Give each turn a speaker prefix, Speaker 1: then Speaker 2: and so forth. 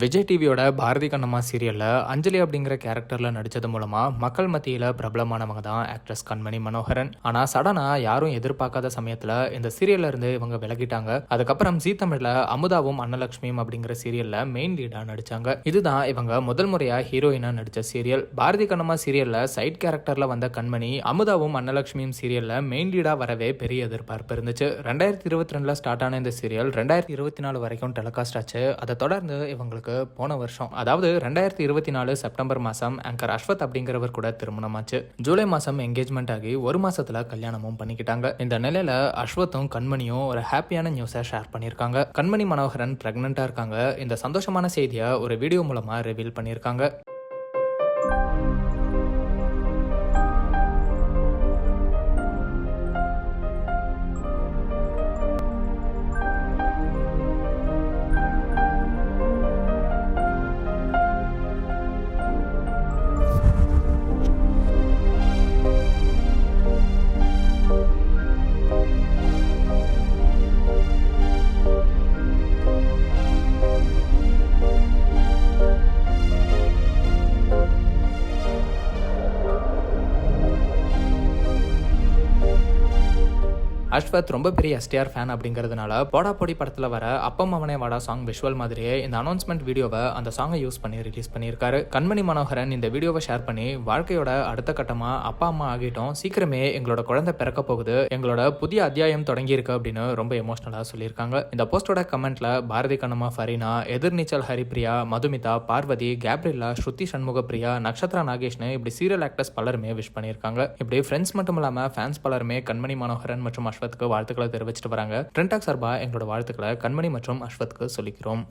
Speaker 1: விஜய் டிவியோட பாரதி கண்ணம்மா சீரியல்ல அஞ்சலி அப்படிங்கிற கேரக்டர்ல நடிச்சது மூலமா மக்கள் மத்தியில பிரபலமானவங்க தான் ஆக்ட்ரஸ் கண்மணி மனோகரன். ஆனா சடனா யாரும் எதிர்பார்க்காத சமயத்துல இந்த சீரியல்ல இருந்து இவங்க விலகிட்டாங்க. அதுக்கப்புறம் ஜீ தமிழ்ல அமுதாவும் அன்னலட்சுமியும் அப்படிங்கிற சீரியல்ல மெயின் லீடா நடிச்சாங்க. இதுதான் இவங்க முதல் முறையா ஹீரோயினா நடிச்ச சீரியல். பாரதி கண்ணம்மா சீரியல்ல சைட் கேரக்டர்ல வந்த கண்மணி அமுதாவும் அன்னலட்சுமியும் சீரியல்ல மெயின் லீடா வரவே பெரிய எதிர்பார்ப்பு இருந்துச்சு. 2022 ஸ்டார்ட் ஆன இந்த சீரியல் 2024 வரைக்கும் டெலிகாஸ்ட் ஆச்சு. அதை தொடர்ந்து இவங்களுக்கு போன வருஷம், அதாவது 2024 செப்டம்பர் மாசம் ஆங்கர் அஸ்வத் அப்படிங்கிறவர் கூட திருமணமாச்சு. ஜூலை மாசம் என்கேஜ்மெண்ட் ஆகி ஒரு மாசத்துல கல்யாணமும் பண்ணிக்கிட்டாங்க. இந்த நிலையில அஸ்வத்தும் கண்மணியும் ஒரு ஹாப்பியான நியூஸை ஷேர் பண்ணியிருக்காங்க. கண்மணி மனோகரன் பிரெக்னெண்டா இருக்காங்க. இந்த சந்தோஷமான செய்தியை ஒரு வீடியோ மூலமா ரிவீல் பண்ணியிருக்காங்க. அஸ்வத் ரொம்ப பெரிய எஸ்டிஆர் ஃபேன் அப்படிங்கிறதுனால போடா போடி படத்தில் வர அப்பம் அவனே வாடா சாங் விஷுவல் மாதிரியே இந்த அனௌன்ஸ்மெண்ட் வீடியோவை அந்த சாங்கை யூஸ் பண்ணி ரிலீஸ் பண்ணியிருக்காரு. கண்மணி மனோகரன் இந்த வீடியோவை ஷேர் பண்ணி வாழ்க்கையோட அடுத்த கட்டமா அப்பா அம்மா ஆகிட்டோம், சீக்கிரமே எங்களோட குழந்தை பிறக்க போகுது, எங்களோட புதிய அத்தியாயம் தொடங்கி இருக்கு அப்படின்னு ரொம்ப எமோஷனலா சொல்லியிருக்காங்க. இந்த போஸ்டோட கமெண்ட்ல பாரதி கண்ணம்மா, ஃபரீனா, எதிர்நீச்சல் ஹரிப்ரியா, மதுமிதா, பார்வதி, கேப்ரில்லா, ஸ்ருதி சண்முகப்பிரியா, நக்ஷத்ரா நாகேஷ்னு இப்படி சீரியல் ஆக்டர்ஸ் பலருமே விஷ் பண்ணியிருக்காங்க. இப்படி ஃப்ரெண்ட்ஸ் மட்டும் இல்லாம ஃபேன்ஸ் பலருமே கண்மணி மனோகரன் மற்றும் அஸ்வத்துக்கு வாழ்த்துக்களை தெரிவிச்சிட்டு வராங்க. ட்ரெண்டாக் சார்பா எங்களோட வாழ்த்துக்களை கண்மணி மற்றும் அஸ்வத்துக்கு சொல்லிக்கிறோம்.